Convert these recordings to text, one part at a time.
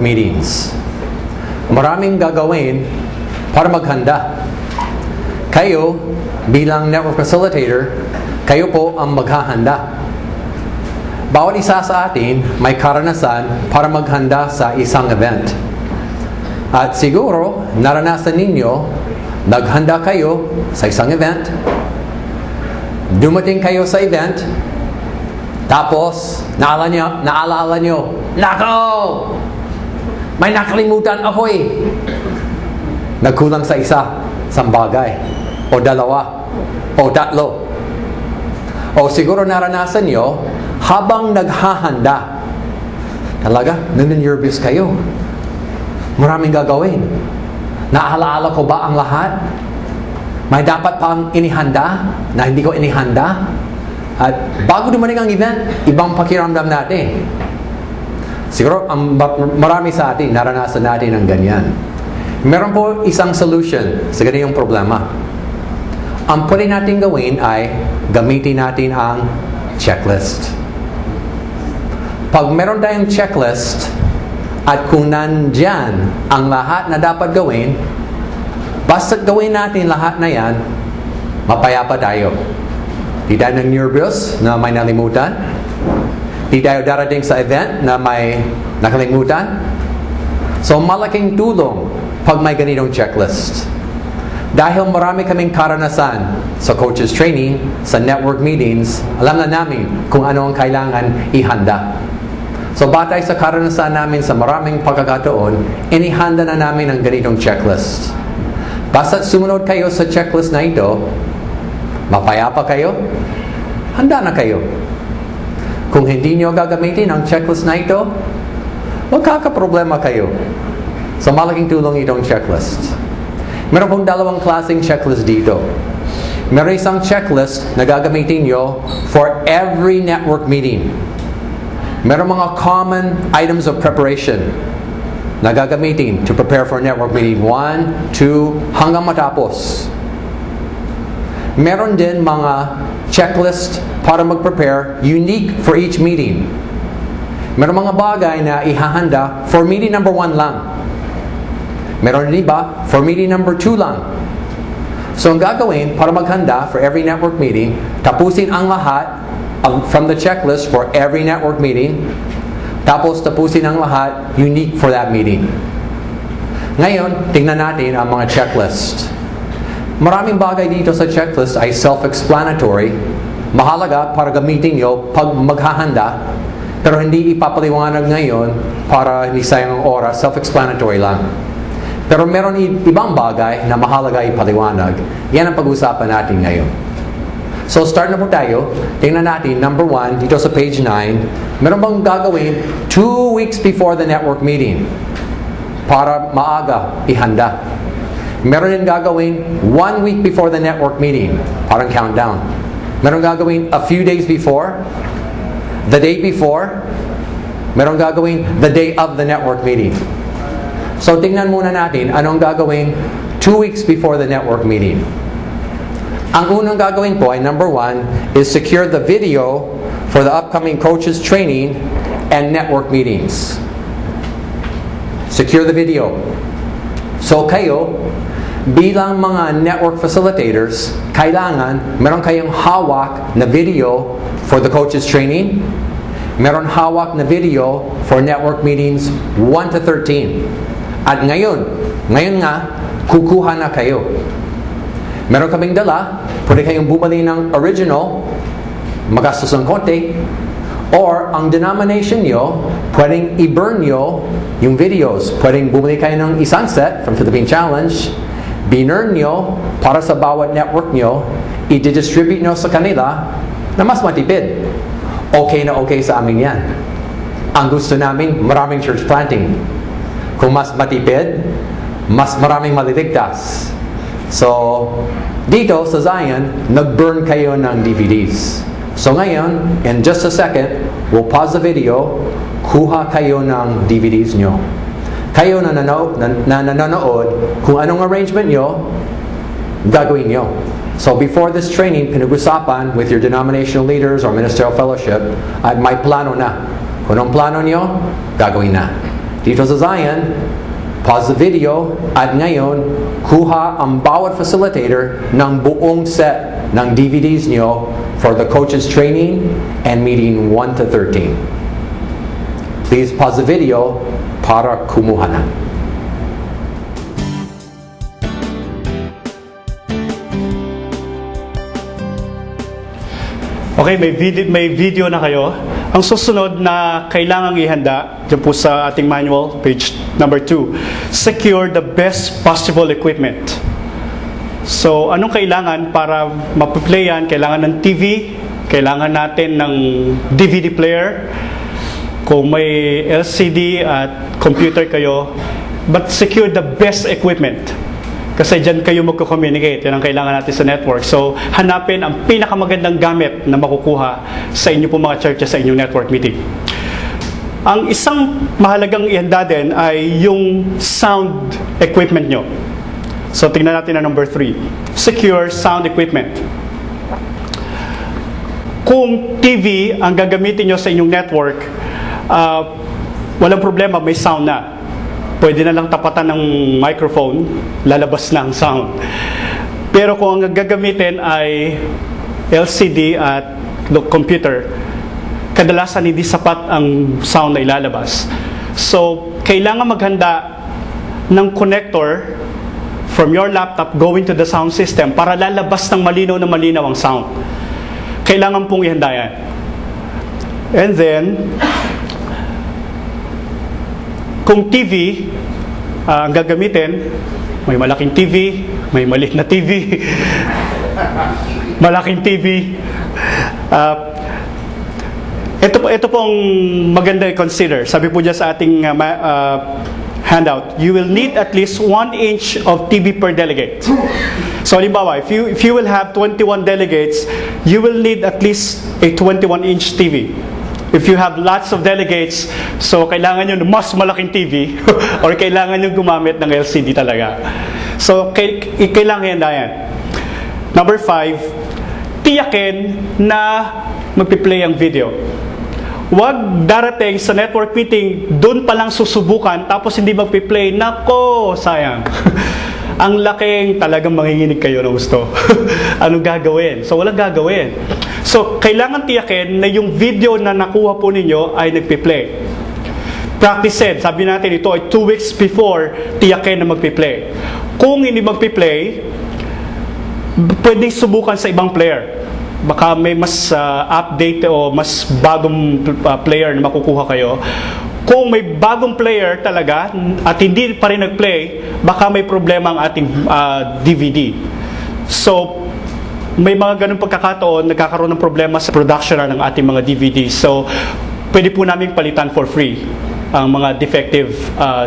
network meetings. Maraming gagawin para maghanda. Kayo, bilang network facilitator, kayo po ang maghahanda. Bawat isa sa atin may karanasan para maghanda sa isang event. At siguro, naranasan ninyo, naghanda kayo sa isang event, dumating kayo sa event, tapos naalala nyo, nako! May nakalimutan ako eh. Nagkulang sa isang bagay, o dalawa, o tatlo. O siguro naranasan nyo, habang naghahanda, talaga, nervous kayo. Maraming gagawin. Naalaala ko ba ang lahat? May dapat pang inihanda na hindi ko inihanda? At bago dumating ang event, ibang pakiramdam natin. Siguro, marami sa atin, naranasan natin ang ganyan. Meron po isang solution sa ganyan problema. Ang pwede natin gawin ay gamitin natin ang checklist. Pag meron tayong checklist at kung nandyan ang lahat na dapat gawin, basta't gawin natin lahat na yan, mapayapa tayo. Di tayo nervous na may nalimutan. Di tayo darating sa event na may nakalimutan. So malaking tulong pag may ganitong checklist. Dahil marami kaming karanasan sa coaches training, sa network meetings, alam na namin kung ano ang kailangan ihanda. So batay sa karanasan namin sa maraming pagkakataon, inihanda na namin ang ganitong checklist. Basta't sumunod kayo sa checklist na ito, mapayapa kayo, handa na kayo. Kung hindi nyo gagamitin ang checklist na ito, magkakaproblema kayo. So malaking tulong itong checklist. Meron pong dalawang klaseng checklist dito. Meron isang checklist na gagamitin nyo for every network meeting. Meron mga common items of preparation na gagamitin to prepare for a network meeting. 1, 2, hanggang matapos. Meron din mga checklist para mag-prepare unique for each meeting. Meron mga bagay na ihahanda for meeting number 1 lang. Meron din iba for meeting number 2 lang. So ang gagawin para maghanda for every network meeting, tapusin ang lahat from the checklist for every network meeting, tapos tapusin ang lahat unique for that meeting. Ngayon, tingnan natin ang mga checklist. Maraming bagay dito sa checklist ay self-explanatory, mahalaga para gamitin nyo pag maghahanda, pero hindi ipapaliwanag ngayon para hindi sayang ang oras, self-explanatory lang. Pero meron ibang bagay na mahalaga ipaliwanag. Yan ang pag-usapan natin ngayon. So start na po tayo. Tingnan natin, number 1, dito sa page 9, meron bang gagawin 2 weeks before the network meeting para maaga ihanda. Meron din gagawin 1 week before the network meeting, parang countdown. Meron gagawin a few days before, the day before, meron gagawin the day of the network meeting. So tingnan muna natin anong gagawin 2 weeks before the network meeting. Ang unang gagawin po ay number 1 is secure the video for the upcoming coaches training and network meetings. Secure the video. So kayo, bilang mga network facilitators, kailangan meron kayong hawak na video for the coaches training, meron hawak na video for network meetings 1 to 13. At ngayon nga, kukuha na kayo. Meron kaming dala, pwede kayong bumili ng original, magastos ng konti, or ang denomination nyo, pwedeng i-burn nyo yung videos. Pwedeng bumili kayo ng isang set from Philippine Challenge, binurn nyo para sa bawat network nyo, i-distribute nyo sa kanila na mas matipid. Okay na okay sa amin yan. Ang gusto namin, maraming church planting. Kung mas matipid, mas maraming maliligtas. So, dito sa Zion, nag-burn kayo ng DVDs. So ngayon, in just a second, we'll pause the video, kuha kayo ng DVDs nyo. Kayo na nanonood, kung anong arrangement nyo, gagawin nyo. So before this training, pinag-usapan with your denominational leaders or ministerial fellowship, at may plano na. Kung anong plano nyo, gagawin na. dito sa Zion, pause the video, at ngayon, kuha ang bawat facilitator ng buong set ng DVDs nyo for the coaches training and meeting 1 to 13. Please pause the video para kumuha na. Okay, may video na kayo. Ang susunod na kailangang ihanda, dyan po sa ating manual, page number 2, secure the best possible equipment. So, anong kailangan para mapiplay yan? Kailangan ng TV, kailangan natin ng DVD player, kung may LCD at computer kayo, but secure the best equipment. Kasi dyan kayo magko-communicate. Yan ang kailangan natin sa network. So, hanapin ang pinakamagandang gamit na makukuha sa inyo po mga churches sa inyong network meeting. Ang isang mahalagang ihanda din ay yung sound equipment nyo. So, tingnan natin na number 3. Secure sound equipment. Kung TV ang gagamitin nyo sa inyong network, walang problema, may sound na. Pwede na lang tapatan ng microphone, lalabas na ang sound. Pero kung ang gagamitin ay LCD at computer, kadalasan hindi sapat ang sound na ilalabas. So, kailangan maghanda ng connector from your laptop going to the sound system para lalabas ng malinaw na malinaw ang sound. Kailangan pong ihanda yan. And then, kung TV ang gagamitin, may malaking TV, may maliit na TV, malaking TV. Ito pong maganda i-consider. Sabi po dyan sa ating handout, you will need at least 1 inch of TV per delegate. So, halimbawa, if you will have 21 delegates, you will need at least a 21-inch TV. If you have lots of delegates, so kailangan nyo mas malaking TV or kailangan nyo gumamit ng LCD talaga. So, kailangan handa yan. Number 5, tiyakin na magpi-play ang video. Huwag darating sa network meeting, doon pa lang susubukan, tapos hindi magpi-play. Nako, sayang. Ang laking talagang manginginig kayo na gusto. Anong gagawin? So, walang gagawin. So, kailangan tiyakin na yung video na nakuha po ninyo ay nagpi-play. Practice it. Sabi natin ito ay 2 weeks before tiyakin na magpi-play. Kung hindi magpi-play, pwedeng subukan sa ibang player. Baka may mas update o mas bagong player na makukuha kayo. Kung may bagong player talaga at hindi pa rin nag-play, baka may problema ang ating DVD. So, may mga ganung pagkakataon, nagkakaroon ng problema sa production ng ating mga DVDs. So, pwede po namin palitan for free ang mga defective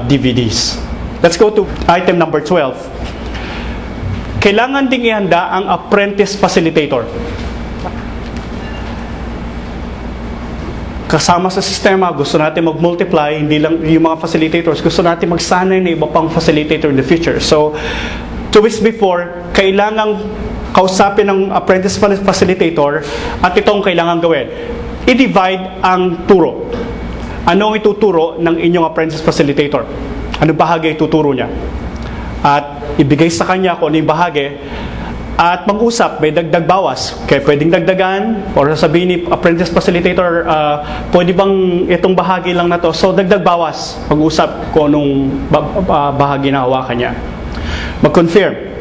DVDs. Let's go to item number 12. Kailangan ding ihanda ang apprentice facilitator. Kasama sa sistema, gusto natin mag-multiply, hindi lang yung mga facilitators, gusto natin magsanay na iba pang facilitator in the future. So, 2 weeks before, kailangang kausapin ng apprentice facilitator at itong kailangan gawin. I-divide ang turo. Ano ang ituturo ng inyong apprentice facilitator? Anong bahagi ituturo niya? At ibigay sa kanya kung ano yung bahagi. At mag-usap, may dagdag bawas. Kaya pwedeng dagdagan or sabihin ni apprentice facilitator, pwede bang itong bahagi lang na to? So dagdag bawas. Mag-usap kung anong bahagi na hawakan niya. Mag-confirm.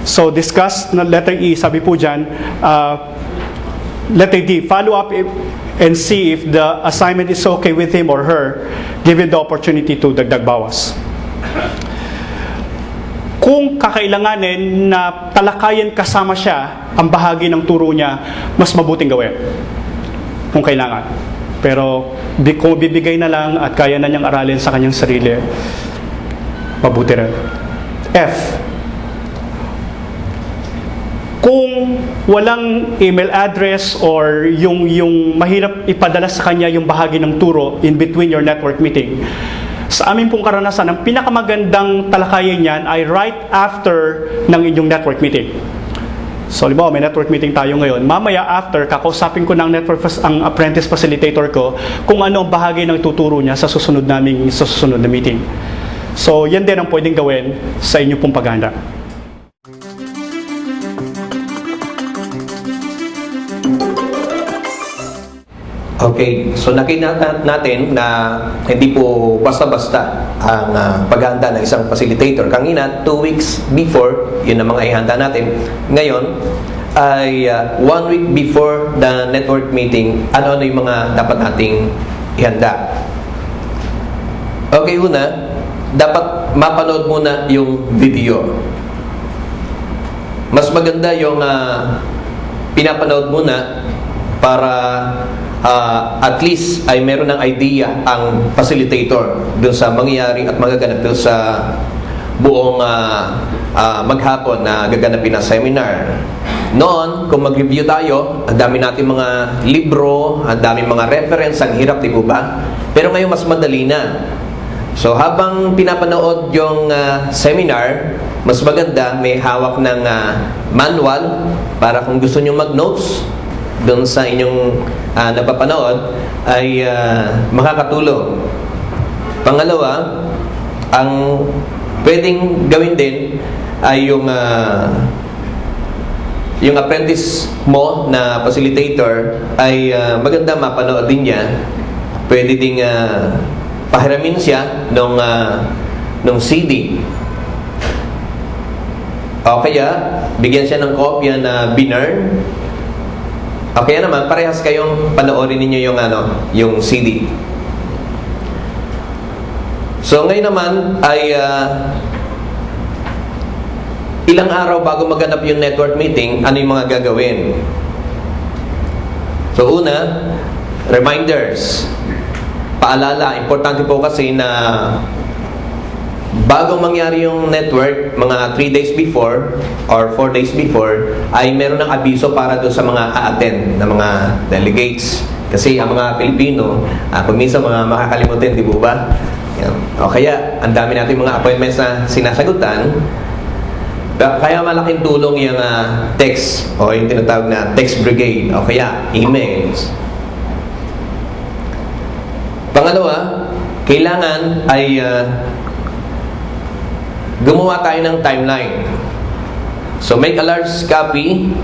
So, discuss na letter E, sabi po dyan, letter D, follow up and see if the assignment is okay with him or her, given the opportunity to dagdag bawas. Kung kakailanganin na talakayan kasama siya ang bahagi ng turo niya, mas mabuting gawin. Kung kailangan. Pero, kung bibigay na lang at kaya na niyang aralin sa kanyang sarili, mabuti rin. F, kung walang email address or yung mahirap ipadala sa kanya yung bahagi ng turo in between your network meeting, sa amin pong karanasan, ang pinakamagandang talakayan niyan ay right after ng inyong network meeting. So, halimbawa, may network meeting tayo ngayon. Mamaya after, kakausapin ko ng ang apprentice facilitator ko kung ano ang bahagi ng tuturo niya sa susunod na meeting. So, yan din ang pwedeng gawin sa inyo pong paghahanda. Okay, so nakita natin na hindi po basta-basta ang paghahanda ng isang facilitator. Kanina, 2 weeks before, yun ang mga ihanda natin. Ngayon, ay 1 week before the network meeting, ano-ano yung mga dapat nating ihanda. Okay, una, dapat mapanood muna yung video. Mas maganda yung pinapanood muna para at least ay meron ng idea ang facilitator dun sa mangyayari at magaganap dun sa buong maghapon na gaganapin na seminar. Noon, kung mag-review tayo, ang dami natin mga libro, ang dami mga reference, ang hirap, di po ba? Pero ngayon mas madali na. So habang pinapanood yung seminar, mas maganda may hawak ng manual para kung gusto nyo mag-notes doon sa inyong napapanood ay makakatulong. Pangalawa, ang pwedeng gawin din ay yung apprentice mo na facilitator ay maganda mapanood din niya. Pwede ding pahiramin siya nung CD. O kaya, bigyan siya ng kopya na binurn. O kaya naman, parehas kayong panoorin ninyo yung CD. So ngayon naman ay ilang araw bago maganap yung network meeting, ano yung mga gagawin? So una, reminders. Paalala, importante po kasi na bago mangyari yung network, mga 3 days before or 4 days before, ay meron ng abiso para doon sa mga a-attend na mga delegates. Kasi ang mga Pilipino, pag minsan mga makakalimutin, di ba? Yan. O kaya, ang dami natin mga appointments na sinasagutan. Kaya malaking tulong yung text o yung tinatawag na text brigade o kaya emails. Pangalawa, kailangan ay gumawa tayo ng timeline. So make a large copy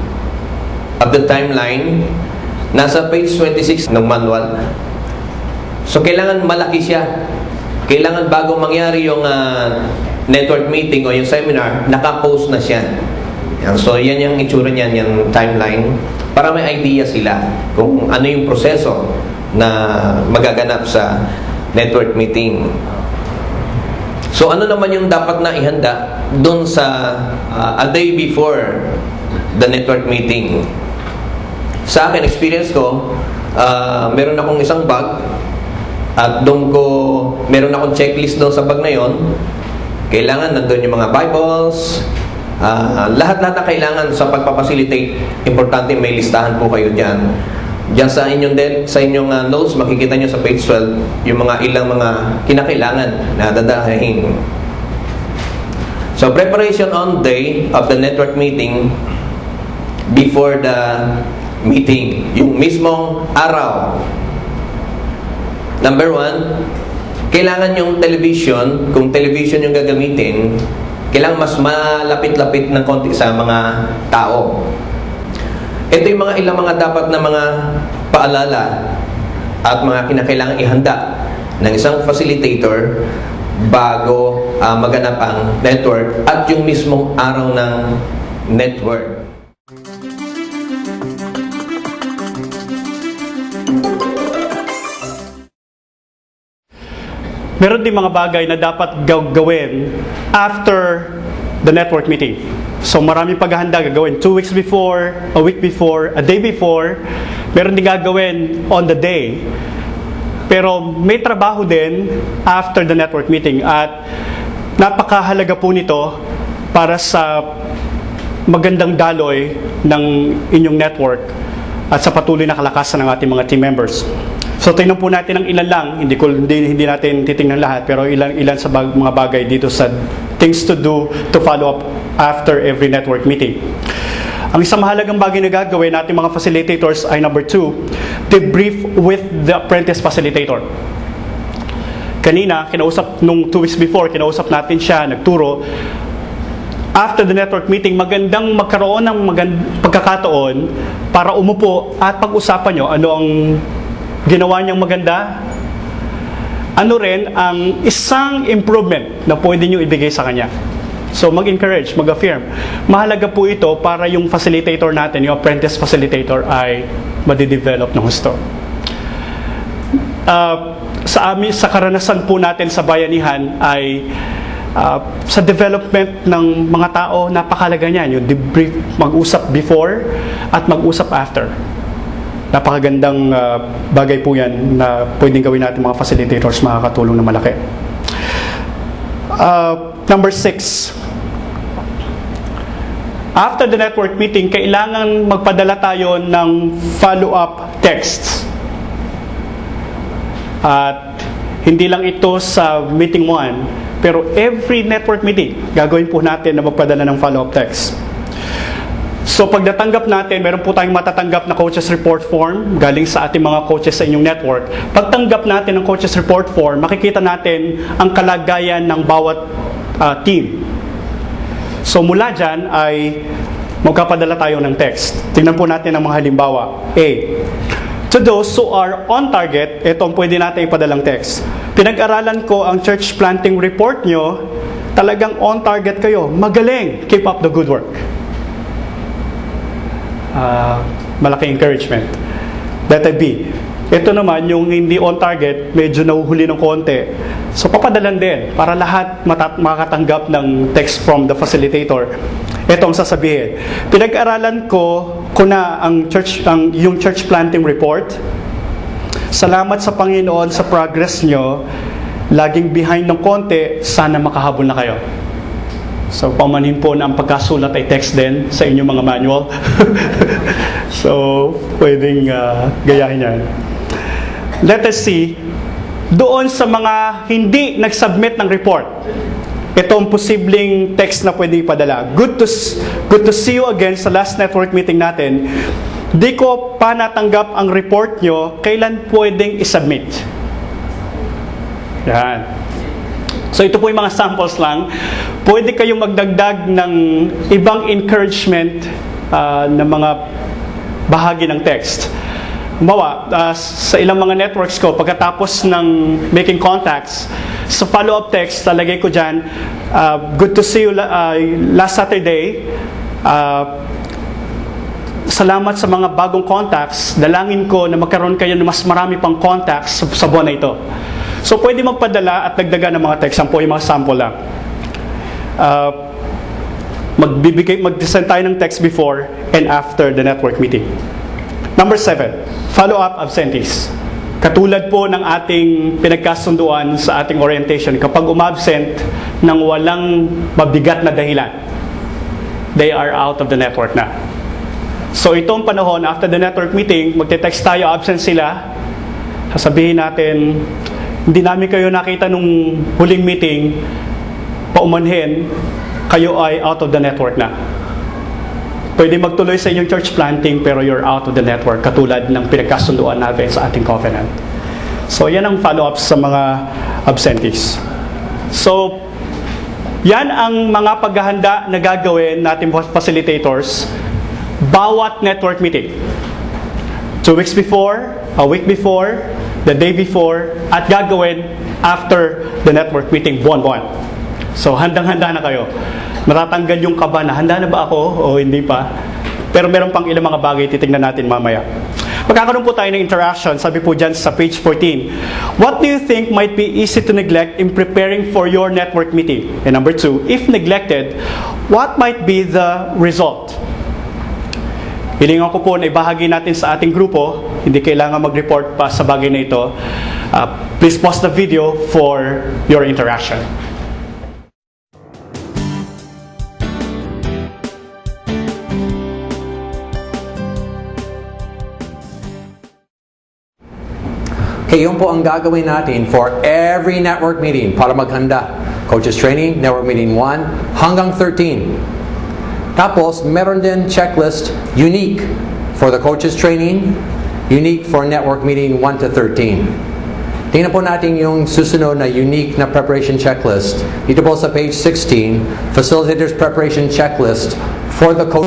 of the timeline. Nasa page 26 ng manual. So kailangan malaki siya. Kailangan bago mangyari yung network meeting o yung seminar, naka-post na siya. Yan. So yan yung itsura niyan, yung timeline, para may idea sila kung ano yung proseso na magaganap sa network meeting. So ano naman yung dapat na ihanda doon sa a day before the network meeting? Sa akin, experience ko, meron akong isang bag at meron akong checklist doon sa bag na yon. Kailangan nandun yung mga Bibles, lahat-lahat na kailangan sa pagpapacilitate. Importante may listahan po kayo dyan. Diyan sa inyong notes, makikita nyo sa page 12 yung ilang mga kinakailangan na dadahin. So, preparation on day of the network meeting before the meeting. Yung mismong araw. Number 1, kailangan yung television, kung television yung gagamitin, kailangan mas malapit-lapit ng konti sa mga tao. Ito yung ilang mga dapat na mga paalala at mga kinakailangan ihanda ng isang facilitator bago maganap ang network at yung mismong araw ng network. Meron din mga bagay na dapat gawin after the network meeting. So maraming paghahanda gagawin 2 weeks before, a week before, a day before. Meron din gagawin on the day. Pero may trabaho din after the network meeting at napakahalaga po nito para sa magandang daloy ng inyong network at sa patuloy na kalakasan ng ating mga team members. So tingnan po natin ang ilan lang, hindi natin titingnan lahat, pero ilan sa mga bagay dito sa things to do to follow up after every network meeting. Ang isang mahalagang bagay na gagawin natin mga facilitators ay number 2, debrief with the apprentice facilitator. Kanina, nung 2 weeks before, kinausap natin siya, nagturo. After the network meeting, magandang magkaroon ng pagkakataon para umupo at pag-usapan nyo ano ang ginawa niyang maganda, ano rin ang isang improvement na pwede nyo ibigay sa kanya. So mag-encourage, mag-affirm. Mahalaga po ito para yung facilitator natin, yung apprentice facilitator ay madidevelop ng husto. Sa karanasan po natin sa bayanihan ay sa development ng mga tao, napakalaga niyan. Yung debrief, mag-usap before at mag-usap after. Napakagandang bagay po yan na pwedeng gawin natin mga facilitators, makakatulong na malaki. Number 6. After the network meeting, kailangan magpadala tayo ng follow-up texts. At hindi lang ito sa meeting 1, pero every network meeting, gagawin po natin na magpadala ng follow-up text. So pag natanggap natin, meron po tayong matatanggap na coaches report form galing sa ating mga coaches sa inyong network. Pagtanggap natin ng coaches report form, makikita natin ang kalagayan ng bawat team. So mula dyan ay magkapadala tayo ng text. Tingnan po natin ang mga halimbawa. A. To those who are on target, ito ang pwede natin ipadalang text. Pinag-aralan ko ang church planting report nyo, talagang on target kayo. Magaling! Keep up the good work. Malaking encouragement. Letter B. Ito naman, yung hindi on target, medyo nahuhuli ng konti. So, papadalan din para lahat makatanggap ng text from the facilitator. Ito ang sasabihin. Pinag-aralan ko na yung church planting report. Salamat sa Panginoon sa progress nyo. Laging behind ng konti, sana makahabol na kayo. So, paumanhin po na ang pagkasulat ay text din sa inyong mga manual. So, pwedeng gayahin yan. Letter C, doon sa mga hindi nag-submit ng report, ito ang posibleng text na pwede ipadala. Good to see you again sa last network meeting natin. Di ko pa natanggap ang report nyo, kailan pwedeng isubmit? Yan. So ito po yung mga samples lang. Pwede kayong magdagdag ng ibang encouragement ng mga bahagi ng text. Halimbawa, sa ilang mga networks ko, pagkatapos ng making contacts, sa follow-up text, talagay ko dyan, good to see you last Saturday. Salamat sa mga bagong contacts. Dalangin ko na magkaroon kayo ng mas marami pang contacts sa buwan na ito. So, pwede magpadala at dagdagan ng mga text. Yan po yung mga sample lang. Mag-design tayo ng text before and after the network meeting. Number 7, follow-up absentees. Katulad po ng ating pinagkasunduan sa ating orientation, kapag umabsent ng walang mabigat na dahilan, they are out of the network na. So itong panahon, after the network meeting, magte-text tayo, absent sila, sasabihin natin, hindi namin kayo nakita nung huling meeting, paumanhin, kayo ay out of the network na. Pwede magtuloy sa inyong church planting pero you're out of the network, katulad ng pinagkasunduan natin sa ating covenant. So yan ang follow-up sa mga absentees. So yan ang mga paghahanda na gagawin natin facilitators bawat network meeting. 2 weeks before, a week before, the day before, at gagawin after the network meeting buwan-buwan. So handang-handa na kayo. Matatanggal yung kaba na, handa na ba ako o hindi pa? Pero meron pang ilang mga bagay titingnan natin mamaya. Magkakaroon po tayo ng interaction, sabi po dyan sa page 14. What do you think might be easy to neglect in preparing for your network meeting? And number 2, if neglected, what might be the result? Hilingan ko po na ibahagi natin sa ating grupo, hindi kailangan mag-report pa sa bagay na ito. Please pause the video for your interaction. Okay, yun po ang gagawin natin for every network meeting para maghanda. Coaches Training, Network Meeting 1 hanggang 13. Tapos, meron din checklist unique for the coaches training, unique for network meeting 1 to 13. Tingnan po natin yung susunod na unique na preparation checklist. Dito po sa page 16, facilitators preparation checklist for the coach.